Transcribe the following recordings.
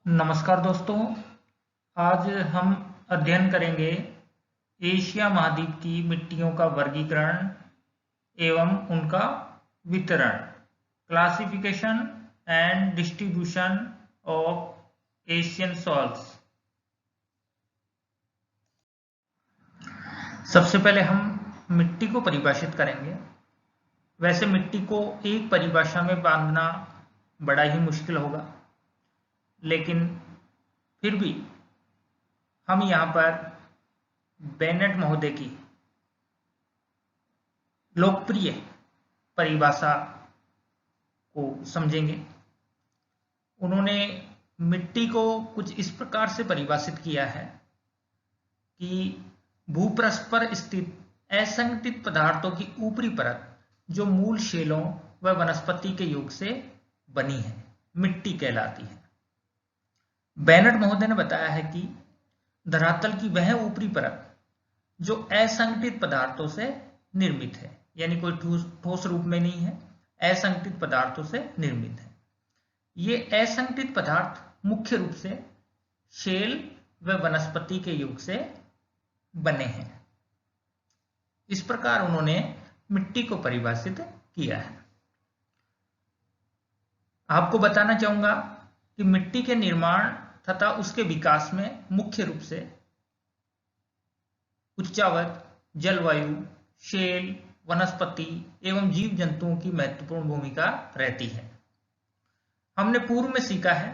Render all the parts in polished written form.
नमस्कार दोस्तों। आज हम अध्ययन करेंगे एशिया महाद्वीप की मिट्टियों का वर्गीकरण एवं उनका वितरण, classification and distribution of Asian soils. सबसे पहले हम मिट्टी को परिभाषित करेंगे। वैसे मिट्टी को एक परिभाषा में बांधना बड़ा ही मुश्किल होगा, लेकिन फिर भी हम यहाँ पर बेनेट महोदय की लोकप्रिय परिभाषा को समझेंगे। उन्होंने मिट्टी को कुछ इस प्रकार से परिभाषित किया है कि भूपृष्ठ पर स्थित असंगठित पदार्थों की ऊपरी परत जो मूल शैलों व वनस्पति के योग से बनी है, मिट्टी कहलाती है। बेनेट महोदय ने बताया है कि धरातल की वह ऊपरी परत जो असंगठित पदार्थों से निर्मित है, यानी कोई ठोस रूप में नहीं है, असंगठित पदार्थों से निर्मित है। ये असंगठित पदार्थ मुख्य रूप से शैल व वनस्पति के योग से बने हैं। इस प्रकार उन्होंने मिट्टी को परिभाषित किया है। आपको बताना चाहूंगा कि मिट्टी के निर्माण तथा उसके विकास में मुख्य रूप से उच्चावत, जलवायु, शैल, वनस्पति एवं जीव जंतुओं की महत्वपूर्ण भूमिका रहती है। हमने पूर्व में सीखा है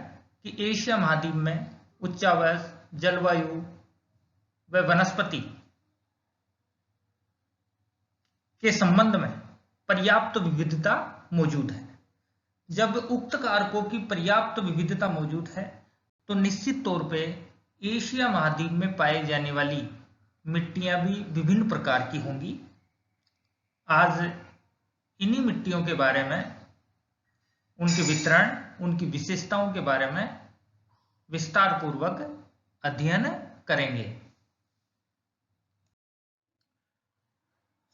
कि एशिया महाद्वीप में उच्चावत, जलवायु व वनस्पति के संबंध में पर्याप्त विविधता मौजूद है। जब उक्त कारकों की पर्याप्त विविधता मौजूद है तो निश्चित तौर पे एशिया महाद्वीप में पाए जाने वाली मिट्टियां भी विभिन्न प्रकार की होंगी। आज इन्हीं मिट्टियों के बारे में, उनके वितरण, उनकी विशेषताओं के बारे में विस्तार पूर्वक अध्ययन करेंगे।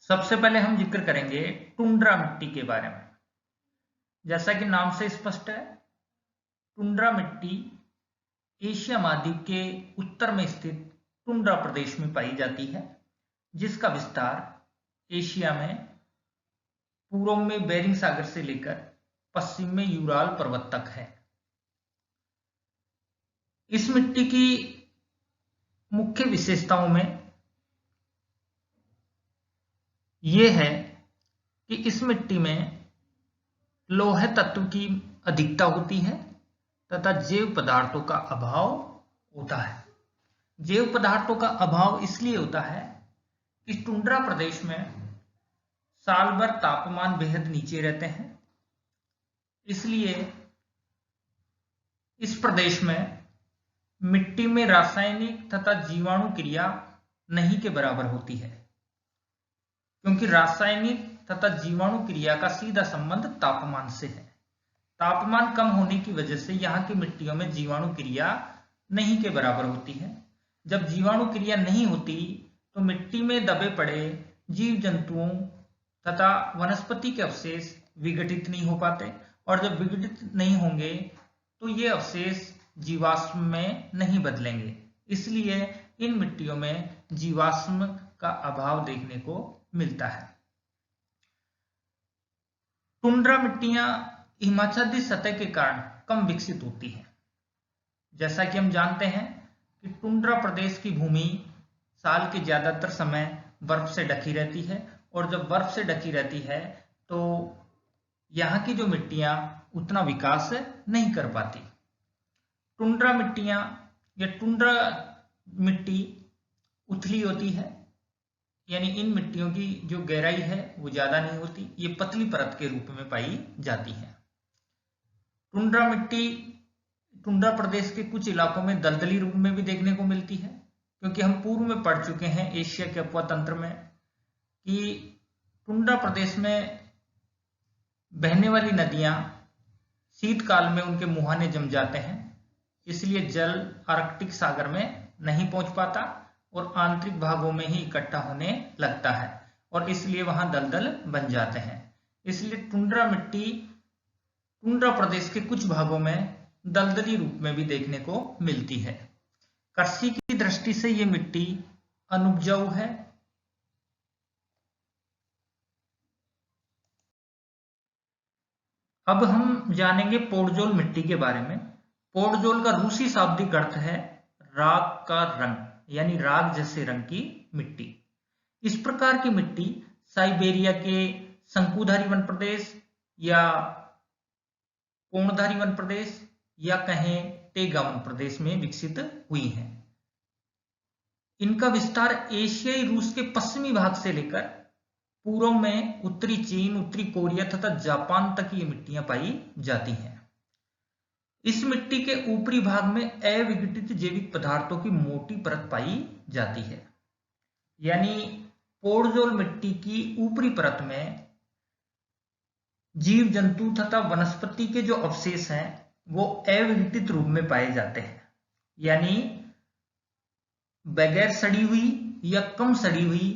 सबसे पहले हम जिक्र करेंगे टुंड्रा मिट्टी के बारे में। जैसा कि नाम से स्पष्ट है, टुंड्रा मिट्टी एशिया महाद्वीप के उत्तर में स्थित टुंड्रा प्रदेश में पाई जाती है, जिसका विस्तार एशिया में पूर्व में बेरिंग सागर से लेकर पश्चिम में यूराल पर्वत तक है। इस मिट्टी की मुख्य विशेषताओं में यह है कि इस मिट्टी में लौह तत्व की अधिकता होती है तथा जैव पदार्थों का अभाव होता है। जैव पदार्थों का अभाव इसलिए होता है कि टुंड्रा प्रदेश में साल भर तापमान बेहद नीचे रहते हैं, इसलिए इस प्रदेश में मिट्टी में रासायनिक तथा जीवाणु क्रिया नहीं के बराबर होती है, क्योंकि रासायनिक तथा जीवाणु क्रिया का सीधा संबंध तापमान से है। तापमान कम होने की वजह से यहाँ की मिट्टियों में जीवाणु क्रिया नहीं के बराबर होती है। जब जीवाणु क्रिया नहीं होती तो मिट्टी में दबे पड़े जीव जंतुओं तथा वनस्पति के अवशेष विघटित नहीं हो पाते, और जब विघटित नहीं होंगे तो ये अवशेष जीवाश्म में नहीं बदलेंगे। इसलिए इन मिट्टियों में जीवाश्म का अभाव देखने को मिलता है। टुंड्रा मिट्टियां हिमाच्छादित सतह के कारण कम विकसित होती हैं। जैसा कि हम जानते हैं कि टुंड्रा प्रदेश की भूमि साल के ज्यादातर समय बर्फ से ढकी रहती है, और जब बर्फ से ढकी रहती है तो यहाँ की जो मिट्टियां उतना विकास नहीं कर पाती। टुंड्रा मिट्टियां या टुंड्रा मिट्टी उथली होती है, यानी इन मिट्टियों की जो गहराई है वो ज्यादा नहीं होती, ये पतली परत के रूप में पाई जाती है। टुंड्रा मिट्टी टुंड्रा प्रदेश के कुछ इलाकों में दलदली रूप में भी देखने को मिलती है, क्योंकि हम पूर्व में पढ़ चुके हैं एशिया के अपवा तंत्र में कि टुंड्रा प्रदेश में बहने वाली नदियां शीतकाल में उनके मुहाने जम जाते हैं, इसलिए जल आर्कटिक सागर में नहीं पहुंच पाता और आंतरिक भागों में ही इकट्ठा होने लगता है, और इसलिए वहां दलदल बन जाते हैं। इसलिए टुंड्रा मिट्टी टुंड्रा प्रदेश के कुछ भागों में दलदली रूप में भी देखने को मिलती है। कृषि की दृष्टि से ये मिट्टी अनुपजाऊ है। अब हम जानेंगे पोडजोल मिट्टी के बारे में। पोडजोल का रूसी शाब्दिक अर्थ है राग का रंग, यानी राग जैसे रंग की मिट्टी। इस प्रकार की मिट्टी साइबेरिया के शंकुधारी वन प्रदेश या कोणधारी वन प्रदेश या कहें टेगा वन प्रदेश में विकसित हुई है। इनका विस्तार एशियाई रूस के पश्चिमी भाग से लेकर पूर्व में उत्तरी चीन, उत्तरी कोरिया तथा जापान तक ये मिट्टियां पाई जाती हैं। इस मिट्टी के ऊपरी भाग में अविघटित जैविक पदार्थों की मोटी परत पाई जाती है, यानी पोडजोल मिट्टी की ऊपरी परत में जीव जंतु तथा वनस्पति के जो अवशेष हैं वो अविघटित रूप में पाए जाते हैं, यानी बगैर सड़ी हुई या कम सड़ी हुई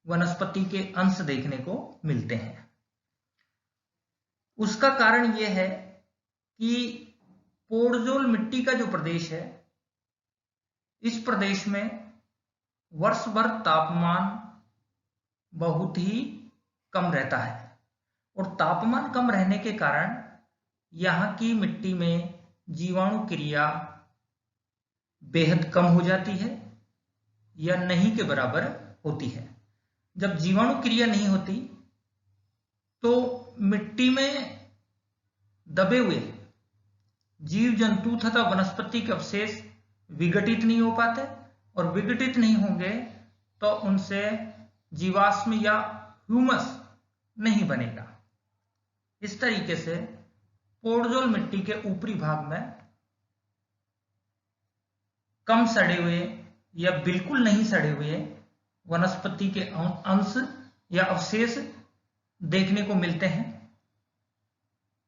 वनस्पति के अंश देखने को मिलते हैं। उसका कारण यह है कि पोडजोल मिट्टी का जो प्रदेश है, इस प्रदेश में वर्ष भर तापमान बहुत ही कम रहता है और तापमान कम रहने के कारण यहाँ की मिट्टी में जीवाणु क्रिया बेहद कम हो जाती है या नहीं के बराबर होती है। जब जीवाणु क्रिया नहीं होती तो मिट्टी में दबे हुए जीव जंतु तथा वनस्पति के अवशेष विघटित नहीं हो पाते और विघटित नहीं होंगे तो उनसे जीवाश्म या ह्यूमस नहीं बनेगा। इस तरीके से पोडजोल मिट्टी के ऊपरी भाग में कम सड़े हुए या बिल्कुल नहीं सड़े हुए वनस्पति के अंश या अवशेष देखने को मिलते हैं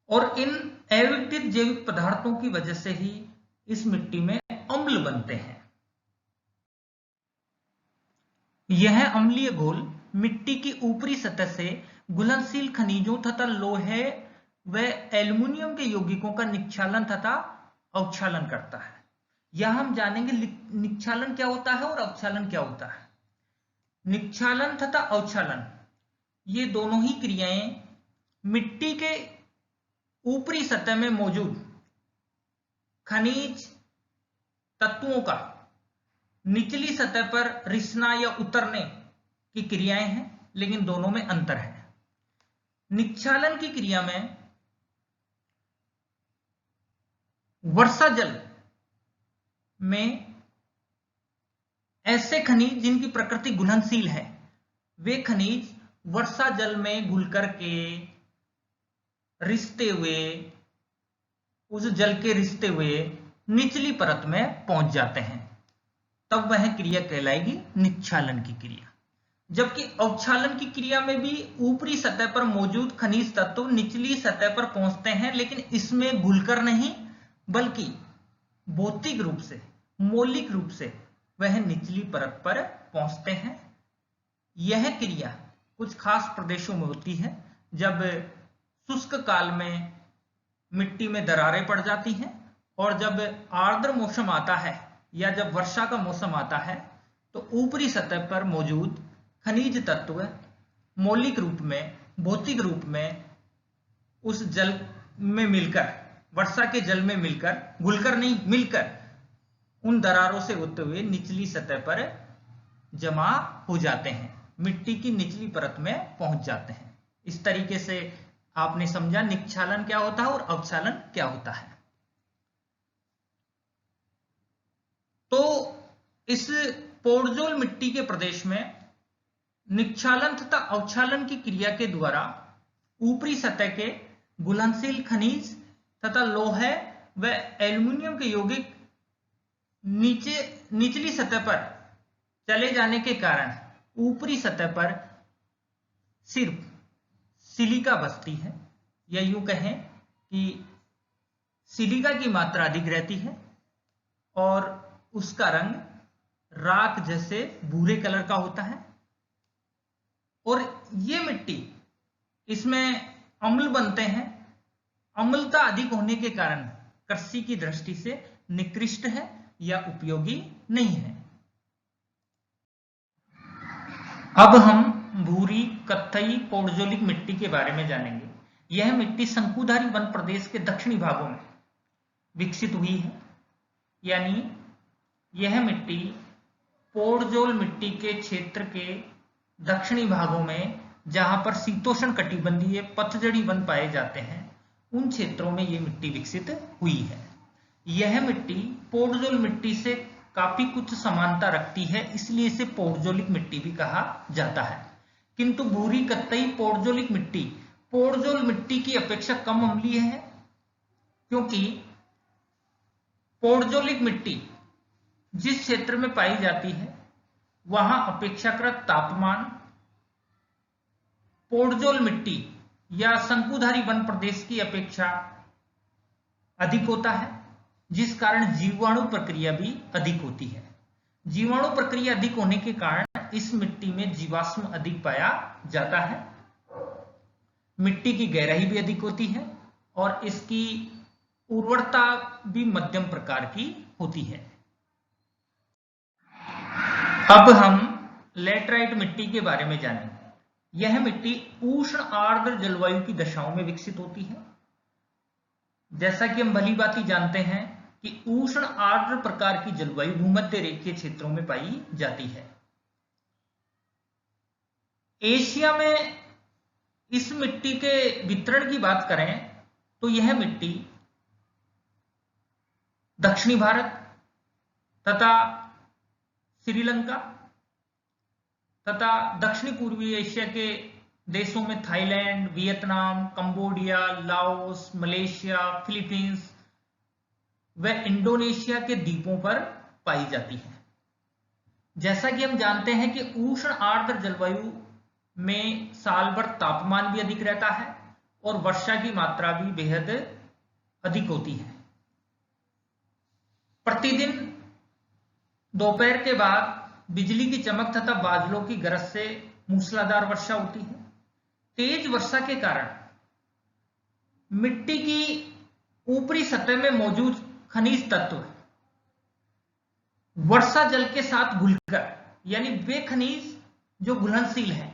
और इन अविघटित जैविक पदार्थों की वजह से ही इस मिट्टी में अम्ल बनते हैं। यह अम्लीय घोल मिट्टी की ऊपरी सतह से घुलनशील खनिजों तथा लोहे व एल्युमिनियम के यौगिकों का निक्षालन तथा अवक्षालन करता है। यहां हम जानेंगे निक्षालन क्या होता है और अवक्षालन क्या होता है। निक्षालन तथा अवक्षालन ये दोनों ही क्रियाएं मिट्टी के ऊपरी सतह में मौजूद खनिज तत्वों का निचली सतह पर रिसना या उतरने की क्रियाएं हैं, लेकिन दोनों में अंतर है। निक्षालन की क्रिया में वर्षा जल में ऐसे खनिज जिनकी प्रकृति घुलनशील है, वे खनिज वर्षा जल में घुल करके रिसते हुए, उस जल के रिसते हुए निचली परत में पहुंच जाते हैं, तब वह क्रिया कहलाएगी निक्षालन की क्रिया। जबकि अवक्षालन की क्रिया में भी ऊपरी सतह पर मौजूद खनिज तत्व निचली सतह पर पहुंचते हैं, लेकिन इसमें घुलकर नहीं बल्कि भौतिक रूप से, मौलिक रूप से वह निचली परत पर पहुंचते हैं। यह क्रिया कुछ खास प्रदेशों में होती है, जब शुष्क काल में मिट्टी में दरारें पड़ जाती हैं और जब आर्द्र मौसम आता है या जब वर्षा का मौसम आता है तो ऊपरी सतह पर मौजूद खनिज तत्व मौलिक रूप में, भौतिक रूप में उस जल में मिलकर, वर्षा के जल में मिलकर, घुलकर नहीं मिलकर उन दरारों से होते हुए निचली सतह पर जमा हो जाते हैं, मिट्टी की निचली परत में पहुंच जाते हैं। इस तरीके से आपने समझा निक्षालन क्या होता है और अवक्षालन क्या होता है। तो इस पोडजोल मिट्टी के प्रदेश में निक्षालन तथा अवक्षालन की क्रिया के द्वारा ऊपरी सतह के घुलनशील खनिज तथा लोहे व एल्युमिनियम के यौगिक निचली सतह पर चले जाने के कारण ऊपरी सतह पर सिर्फ सिलिका बचती है, या यूं कहें कि सिलिका की मात्रा अधिक रहती है और उसका रंग राख जैसे भूरे कलर का होता है। और ये मिट्टी, इसमें अम्ल बनते हैं। अम्लता अधिक होने के कारण कृषि की दृष्टि से निकृष्ट है या उपयोगी नहीं है। अब हम भूरी कत्थई पौडजोलिक मिट्टी के बारे में जानेंगे। यह मिट्टी शंकुधारी वन प्रदेश के दक्षिणी भागों में विकसित हुई है, यानी यह मिट्टी पौडजोल मिट्टी के क्षेत्र के दक्षिणी भागों में, जहां पर शीतोष्ण कटिबंधीय पतझड़ी वन पाए जाते हैं, उन क्षेत्रों में यह मिट्टी विकसित हुई है। यह मिट्टी पौडजोल मिट्टी से काफी कुछ समानता रखती है, इसलिए इसे पौडजोलिक मिट्टी भी कहा जाता है। किंतु भूरी कत्थई पौडजोलिक मिट्टी पौडजोल मिट्टी की अपेक्षा कम अम्लीय है, क्योंकि पौडजोलिक मिट्टी जिस क्षेत्र में पाई जाती है वहां अपेक्षाकृत तापमान पौडजोल मिट्टी या शंकुधारी वन प्रदेश की अपेक्षा अधिक होता है, जिस कारण जीवाणु प्रक्रिया भी अधिक होती है। जीवाणु प्रक्रिया अधिक होने के कारण इस मिट्टी में जीवाश्म अधिक पाया जाता है, मिट्टी की गहराई भी अधिक होती है और इसकी उर्वरता भी मध्यम प्रकार की होती है। अब हम लैटराइट मिट्टी के बारे में जानेंगे। यह मिट्टी उष्ण आर्द्र जलवायु की दशाओं में विकसित होती है। जैसा कि हम भली भांति जानते हैं कि उष्ण आर्द्र प्रकार की जलवायु भूमध्य रेखीय क्षेत्रों में पाई जाती है। एशिया में इस मिट्टी के वितरण की बात करें तो यह मिट्टी दक्षिणी भारत तथा श्रीलंका तथा दक्षिणी पूर्वी एशिया के देशों में Thailand, Vietnam, Cambodia, Laos, Malaysia, Philippines व इंडोनेशिया के द्वीपों पर पाई जाती है। जैसा कि हम जानते हैं कि उष्ण आर्द्र जलवायु में साल भर तापमान भी अधिक रहता है और वर्षा की मात्रा भी बेहद अधिक होती है। प्रतिदिन दोपहर के बाद बिजली की चमक तथा बादलों की गरज से मूसलाधार वर्षा होती है। तेज वर्षा के कारण मिट्टी की ऊपरी सतह में मौजूद खनिज तत्व वर्षा जल के साथ घुलकर, यानी वे खनिज जो घुलनशील हैं,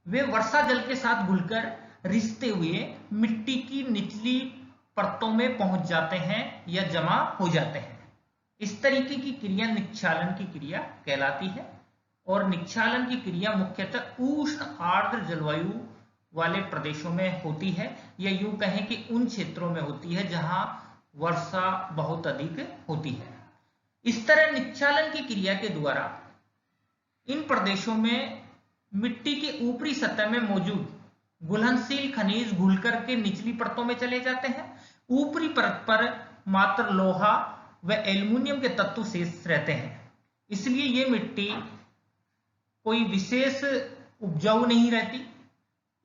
वे वर्षा जल के साथ घुलकर रिसते हुए मिट्टी की निचली परतों में पहुंच जाते हैं या जमा हो जाते हैं। इस तरीके की क्रिया निक्षालन की क्रिया कहलाती है और निक्षालन की क्रिया मुख्यतः उष्ण आर्द्र जलवायु वाले प्रदेशों में होती है, या यूं कहें कि उन क्षेत्रों में होती है जहां वर्षा बहुत अधिक होती है। इस तरह निक्षालन की क्रिया के द्वारा इन प्रदेशों में मिट्टी की ऊपरी सतह में मौजूद घुलनशील खनिज घुलकर के निचली परतों में चले जाते हैं। ऊपरी परत पर मात्र लोहा व एल्युमिनियम के तत्व शेष रहते हैं, इसलिए ये मिट्टी कोई विशेष उपजाऊ नहीं रहती।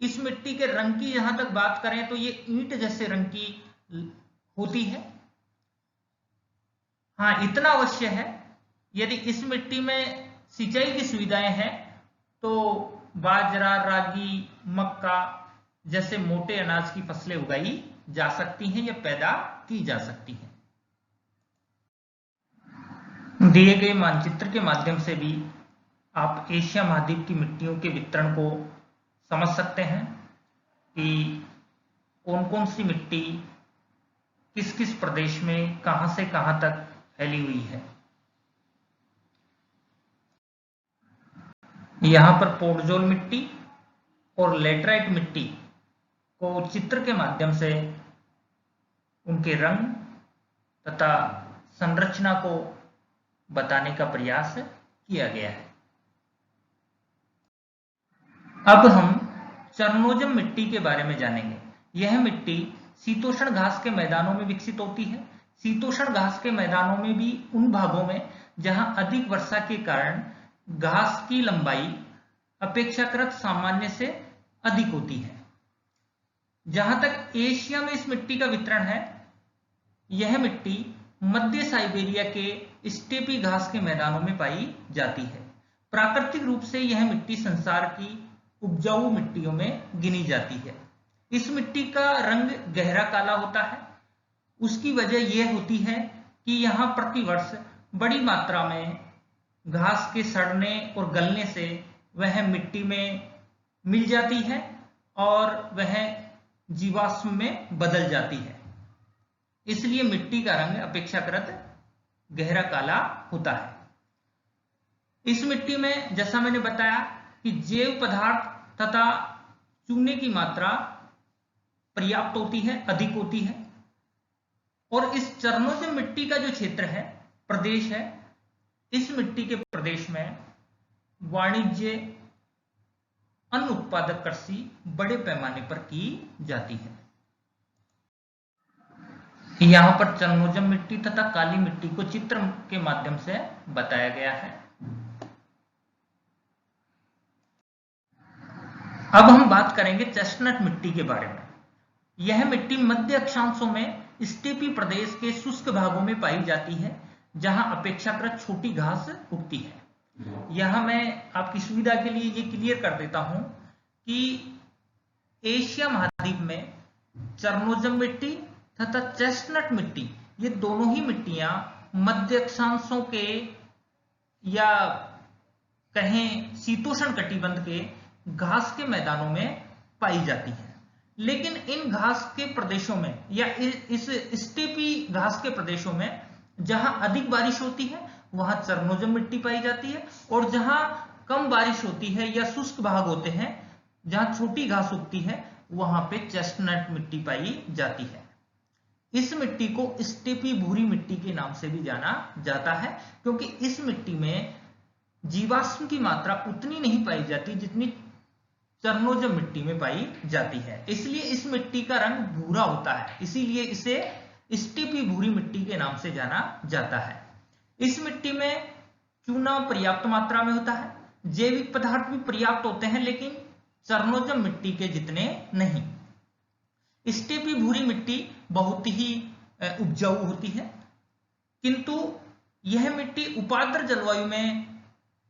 इस मिट्टी के रंग की जहां तक बात करें तो ये ईंट जैसे रंग की होती है। हाँ, इतना अवश्य है, यदि इस मिट्टी में सिंचाई की सुविधाएं हैं तो बाजरा, रागी, मक्का जैसे मोटे अनाज की फसलें उगाई जा सकती हैं या पैदा की जा सकती हैं। दिए गए मानचित्र के माध्यम से भी आप एशिया महाद्वीप की मिट्टियों के वितरण को समझ सकते हैं कि कौन कौन सी मिट्टी किस किस प्रदेश में कहां से कहां तक फैली हुई है। यहां पर पौडजोल मिट्टी और लैटराइट मिट्टी को चित्र के माध्यम से उनके रंग तथा संरचना को बताने का प्रयास किया गया है। अब हम चरनोजम मिट्टी के बारे में जानेंगे। यह मिट्टी शीतोष्ण घास के मैदानों में विकसित होती है। शीतोष्ण घास के मैदानों में भी उन भागों में जहां अधिक वर्षा के कारण घास की लंबाई अपेक्षाकृत सामान्य से अधिक होती है। जहां तक एशिया में इस मिट्टी का वितरण है, यह मिट्टी मध्य साइबेरिया के स्टेपी घास के मैदानों में पाई जाती है। प्राकृतिक रूप से यह मिट्टी संसार की उपजाऊ मिट्टियों में गिनी जाती है। इस मिट्टी का रंग गहरा काला होता है। उसकी वजह यह होती है कि यहाँ प्रतिवर्ष बड़ी मात्रा में घास के सड़ने और गलने से वह मिट्टी में मिल जाती है और वह जीवाश्म में बदल जाती है। इसलिए मिट्टी का रंग अपेक्षाकृत गहरा काला होता है। इस मिट्टी में जैसा मैंने बताया कि जैव पदार्थ तथा चूने की मात्रा पर्याप्त होती है, अधिक होती है। और इस चरणों मिट्टी का जो क्षेत्र है, प्रदेश है, इस मिट्टी के प्रदेश में वाणिज्य अन्न उत्पादक कृषि बड़े पैमाने पर की जाती है। यहां पर चरणोजम मिट्टी तथा काली मिट्टी को चित्र के माध्यम से बताया गया है। अब हम बात करेंगे चेस्टनट मिट्टी के बारे में। यह मिट्टी मध्य अक्षांशों में स्टेपी प्रदेश के शुष्क भागों में पाई जाती है, जहां अपेक्षाकृत छोटी घास उगती है। यहां मैं आपकी सुविधा के लिए ये क्लियर कर देता हूं कि एशिया महाद्वीप में चरणोजम मिट्टी तथा चेस्टनट मिट्टी, ये दोनों ही मिट्टियां मध्य अक्षांशों के या कहें शीतोष्ण कटिबंध के घास के मैदानों में पाई जाती है। लेकिन इन घास के प्रदेशों में या इस स्टेपी घास के प्रदेशों में जहां अधिक बारिश होती है वहां चरणोजम मिट्टी पाई जाती है, और जहां कम बारिश होती है या शुष्क भाग होते हैं, जहां छोटी घास उगती है, वहां पे चेस्टनट मिट्टी पाई जाती है। इस मिट्टी को स्टेपी भूरी मिट्टी के नाम से भी जाना जाता है, क्योंकि इस मिट्टी में जीवाश्म की मात्रा उतनी नहीं पाई जाती जितनी चरणोजम मिट्टी में पाई जाती है। इसलिए इस मिट्टी का रंग भूरा होता है, इसीलिए इसे स्टेपी भूरी मिट्टी के नाम से जाना जाता है। इस मिट्टी में चूना पर्याप्त मात्रा में होता है, जैविक पदार्थ भी पर्याप्त होते हैं, लेकिन चरणोजम मिट्टी के जितने नहीं। स्टेपी भूरी मिट्टी बहुत ही उपजाऊ होती है, किंतु यह मिट्टी उपाद्र जलवायु में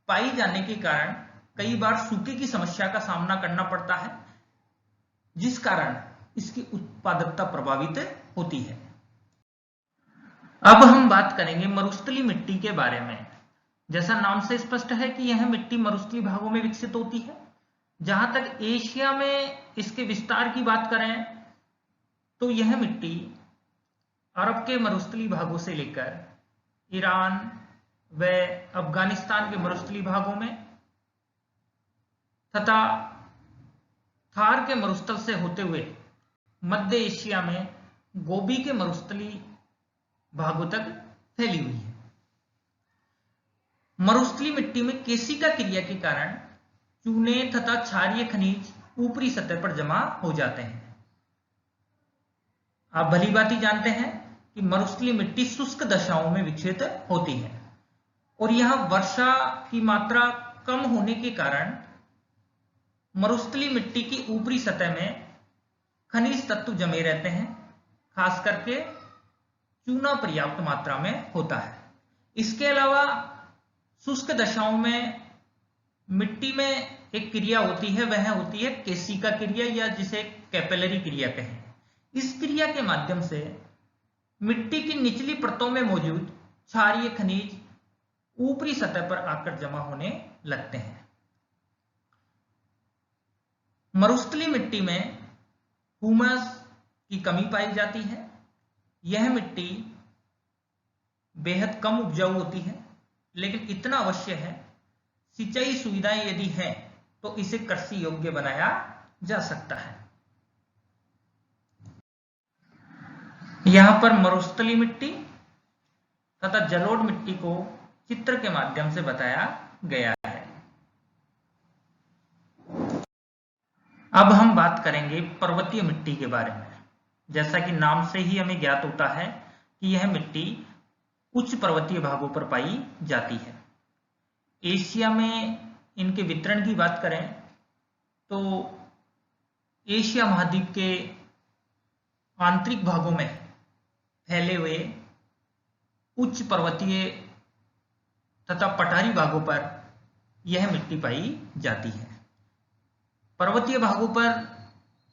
पाई जाने के कारण कई बार सूखे की समस्या का सामना करना पड़ता है, जिस कारण इसकी उत्पादकता प्रभावित होती है। अब हम बात करेंगे मरुस्थली मिट्टी के बारे में। जैसा नाम से स्पष्ट है कि यह मिट्टी मरुस्थली भागों में विकसित होती है। जहां तक एशिया में इसके विस्तार की बात करें तो यह मिट्टी अरब के मरुस्थली भागों से लेकर ईरान व अफगानिस्तान के मरुस्थली भागों में तथा थार के मरुस्थल से होते हुए मध्य एशिया में गोबी के मरुस्थली भागों तक फैली हुई है। मरुस्थली मिट्टी में केशिका क्रिया के कारण चूने तथा क्षारीय खनिज ऊपरी सतह पर जमा हो जाते हैं। आप भली भांति जानते हैं कि मरुस्थली मिट्टी शुष्क दशाओं में विकसित होती है, और यहां वर्षा की मात्रा कम होने के कारण मरुस्थली मिट्टी की ऊपरी सतह में खनिज तत्व जमे रहते हैं, खास करके चूना पर्याप्त मात्रा में होता है। इसके अलावा शुष्क दशाओं में मिट्टी में एक क्रिया होती है, वह होती है केशिका क्रिया, या जिसे कैपिलरी क्रिया कहें। इस क्रिया के माध्यम से मिट्टी की निचली परतों में मौजूद क्षारीय खनिज ऊपरी सतह पर आकर जमा होने लगते हैं। मरुस्थली मिट्टी में ह्यूमस की कमी पाई जाती है। यह मिट्टी बेहद कम उपजाऊ होती है, लेकिन इतना अवश्य है, सिंचाई सुविधाएं यदि हैं तो इसे कृषि योग्य बनाया जा सकता है। यहां पर मरुस्थली मिट्टी तथा जलोढ़ मिट्टी को चित्र के माध्यम से बताया गया है। अब हम बात करेंगे पर्वतीय मिट्टी के बारे में। जैसा कि नाम से ही हमें ज्ञात होता है कि यह मिट्टी उच्च पर्वतीय भागों पर पाई जाती है। एशिया में इनके वितरण की बात करें तो एशिया महाद्वीप के आंतरिक भागों में फैले हुए उच्च पर्वतीय तथा पठारी भागों पर यह मिट्टी पाई जाती है। पर्वतीय भागों पर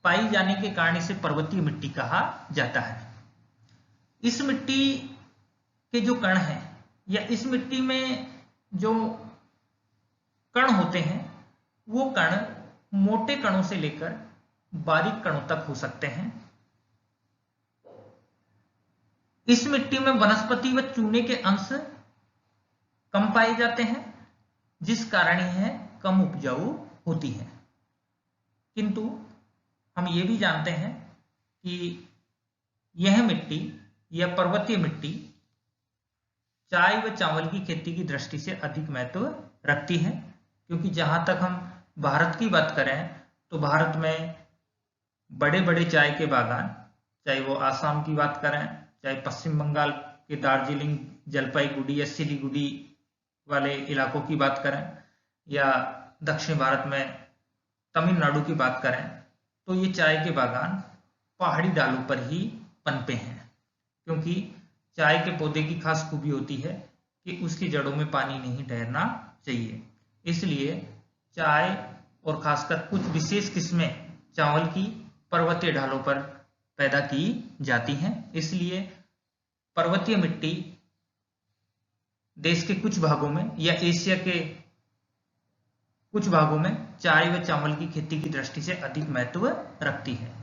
पाई जाने के कारण इसे पर्वतीय मिट्टी कहा जाता है। इस मिट्टी के जो कण हैं या इस मिट्टी में जो कण होते हैं वो कण मोटे कणों से लेकर बारीक कणों तक हो सकते हैं। इस मिट्टी में वनस्पति व चूने के अंश कम पाए जाते हैं, जिस कारण यह कम उपजाऊ होती है। किंतु हम ये भी जानते हैं कि यह मिट्टी या पर्वतीय मिट्टी चाय व चावल की खेती की दृष्टि से अधिक महत्व रखती है, क्योंकि जहां तक हम भारत की बात करें तो भारत में बड़े बड़े चाय के बागान, चाहे वो आसाम की बात करें, चाहे पश्चिम बंगाल के दार्जिलिंग, जलपाईगुड़ी या सिलीगुड़ी वाले इलाकों की बात करें, या दक्षिण भारत में तमिलनाडु की बात करें, तो ये चाय के बागान पहाड़ी ढालों पर ही पनपे हैं, क्योंकि चाय के पौधे की खास खूबी होती है कि उसकी जड़ों में पानी नहीं ठहरना चाहिए। इसलिए चाय और खासकर कुछ विशेष किस्में चावल की पर्वतीय ढालों पर पैदा की जाती हैं। इसलिए पर्वतीय मिट्टी देश के कुछ भागों में या एशिया के कुछ भागों में चाय व चावल की खेती की दृष्टि से अधिक महत्व रखती है।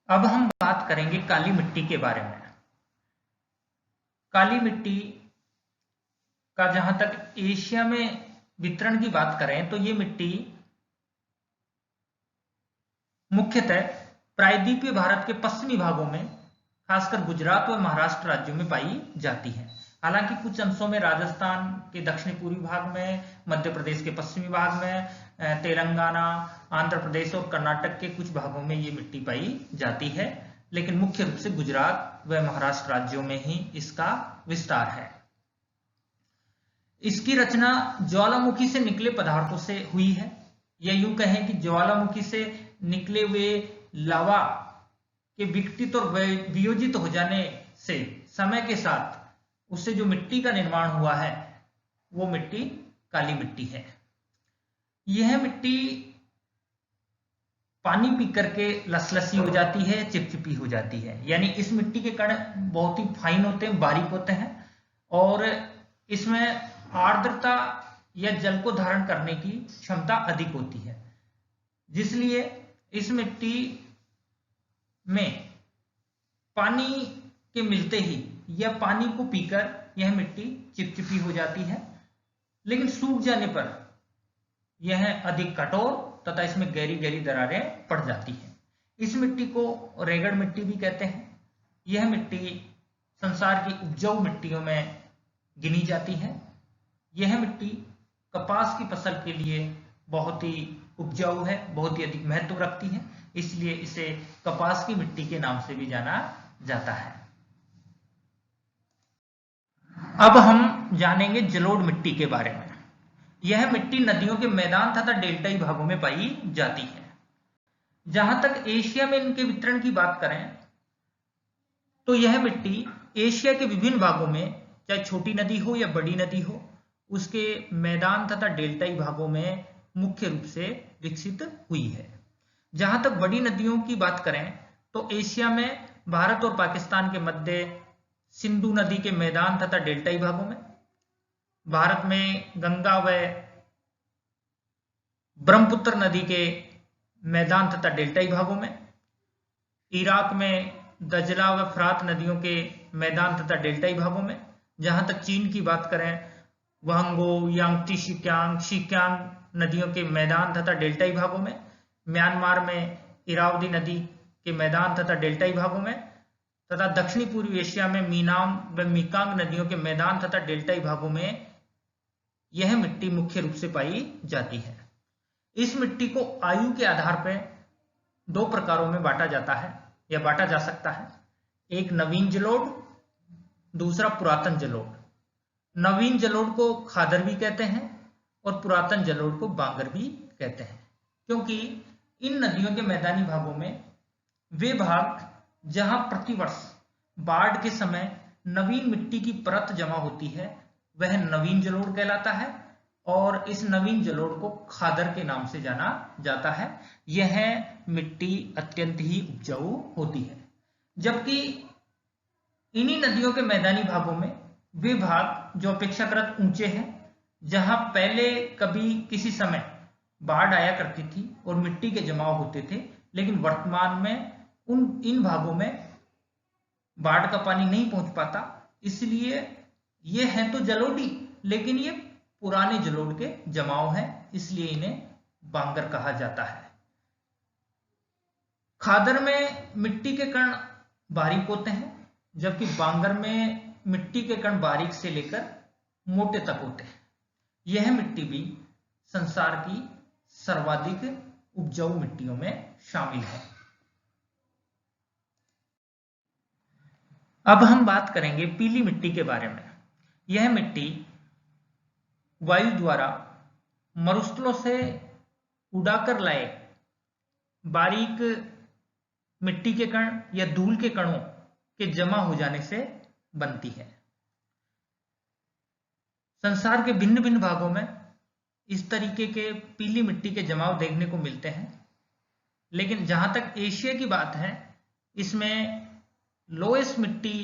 अब हम बात करेंगे काली मिट्टी के बारे में। काली मिट्टी का जहां तक एशिया में वितरण की बात करें तो ये मिट्टी मुख्यतः प्रायद्वीपीय भारत के पश्चिमी भागों में, खासकर गुजरात व महाराष्ट्र राज्यों में पाई जाती है। हालांकि कुछ अंशों में राजस्थान के दक्षिणी पूर्वी भाग में, मध्य प्रदेश के पश्चिमी भाग में, तेलंगाना, आंध्र प्रदेश और कर्नाटक के कुछ भागों में ये मिट्टी पाई जाती है, लेकिन मुख्य रूप से गुजरात व महाराष्ट्र राज्यों में ही इसका विस्तार है। इसकी रचना ज्वालामुखी से निकले पदार्थों से हुई है, या यूं कहें कि ज्वालामुखी से निकले हुए लावा के विघटित और वियोजित हो जाने से समय के साथ उससे जो मिट्टी का निर्माण हुआ है वो मिट्टी काली मिट्टी है। यह मिट्टी पानी पी करके लसलसी हो जाती है, चिपचिपी हो जाती है, यानी इस मिट्टी के कण बहुत ही फाइन होते हैं, बारीक होते हैं, और इसमें आर्द्रता या जल को धारण करने की क्षमता अधिक होती है, जिसलिए इस मिट्टी में पानी के मिलते ही या पानी को पीकर यह मिट्टी चिपचिपी हो जाती है, लेकिन सूख जाने पर यह अधिक कठोर तथा इसमें गहरी गहरी दरारें पड़ जाती हैं। इस मिट्टी को रेगड़ मिट्टी भी कहते हैं। यह मिट्टी संसार की उपजाऊ मिट्टियों में गिनी जाती है। यह मिट्टी कपास की फसल के लिए बहुत ही उपजाऊ है, बहुत ही अधिक महत्व रखती है, इसलिए इसे कपास की मिट्टी के नाम से भी जाना जाता है। अब हम जानेंगे जलोढ़ मिट्टी के बारे में। यह मिट्टी नदियों के मैदान तथा डेल्टाई भागों में पाई जाती है। जहां तक एशिया में इनके वितरण की बात करें तो यह मिट्टी एशिया के विभिन्न भागों में, चाहे छोटी नदी हो या बड़ी नदी हो, उसके मैदान तथा डेल्टाई भागों में मुख्य रूप से विकसित हुई है। जहां तक बड़ी नदियों की बात करें तो एशिया में भारत और पाकिस्तान के मध्य सिंधु नदी के मैदान तथा डेल्टाई भागों में, भारत में गंगा व ब्रह्मपुत्र नदी के मैदान तथा डेल्टाई भागों में, इराक में दजला व फरात नदियों के मैदान तथा डेल्टाई भागों में, जहां तक चीन की बात करें वहंगो, यांगची शिक्यांग नदियों के मैदान तथा डेल्टाई भागों में, म्यांमार में इरावदी नदी के मैदान तथा डेल्टाई भागों में, तथा दक्षिणी पूर्वी एशिया में मीनाम व मीकांग नदियों के मैदान तथा डेल्टाई भागों में यह मिट्टी मुख्य रूप से पाई जाती है। इस मिट्टी को आयु के आधार पर दो प्रकारों में बांटा जाता है या बांटा जा सकता है। एक नवीन जलोढ़, दूसरा पुरातन जलोढ़। नवीन जलोढ़ को खादर भी कहते हैं और पुरातन जलोढ़ को बांगर भी कहते हैं, क्योंकि इन नदियों के मैदानी भागों में वे भाग जहां प्रतिवर्ष बाढ़ के समय नवीन मिट्टी की परत जमा होती है वह नवीन जलोढ़ कहलाता है, और इस नवीन जलोढ़ को खादर के नाम से जाना जाता है। यह मिट्टी अत्यंत ही उपजाऊ होती है, जबकि इन्हीं नदियों के मैदानी भागों में वे भाग जो अपेक्षाकृत ऊंचे हैं, जहां पहले कभी किसी समय बाढ़ आया करती थी और मिट्टी के जमाव होते थे, लेकिन वर्तमान में इन भागों में बाढ़ का पानी नहीं पहुंच पाता। इसलिए ये हैं तो जलोढ़ी, लेकिन ये पुराने जलोढ़ के जमाव हैं, इसलिए इन्हें बांगर कहा जाता है। खादर में मिट्टी के कण बारीक होते हैं, जबकि बांगर में मिट्टी के कण बारीक से लेकर मोटे तक होते हैं। यह मिट्टी भी संसार की सर्वाधिक उपजाऊ मिट्टियों में शामिल है। अब हम बात करेंगे पीली मिट्टी के बारे में। यह मिट्टी वायु द्वारा मरुस्थलों से उड़ाकर लाए बारीक मिट्टी के कण या धूल के कणों के जमा हो जाने से बनती है। संसार के भिन्न भिन्न भागों में इस तरीके के पीली मिट्टी के जमाव देखने को मिलते हैं, लेकिन जहां तक एशिया की बात है, इसमें लोएस मिट्टी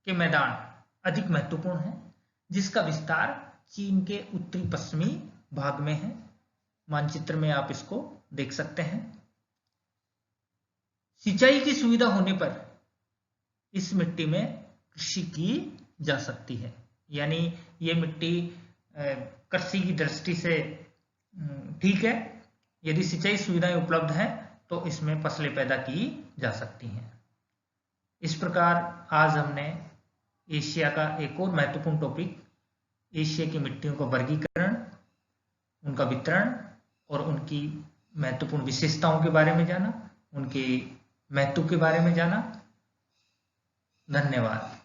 के मैदान अधिक महत्वपूर्ण है, जिसका विस्तार चीन के उत्तरी पश्चिमी भाग में है। मानचित्र में आप इसको देख सकते हैं। सिंचाई की सुविधा होने पर इस मिट्टी में कृषि की जा सकती है, यानी ये मिट्टी कृषि की दृष्टि से ठीक है। यदि सिंचाई सुविधाएं उपलब्ध हैं तो इसमें फसलें पैदा की जा सकती हैं। इस प्रकार आज हमने एशिया का एक और महत्वपूर्ण टॉपिक, एशिया की मिट्टियों का वर्गीकरण, उनका वितरण और उनकी महत्वपूर्ण विशेषताओं के बारे में जाना, उनके महत्व के बारे में जाना। धन्यवाद।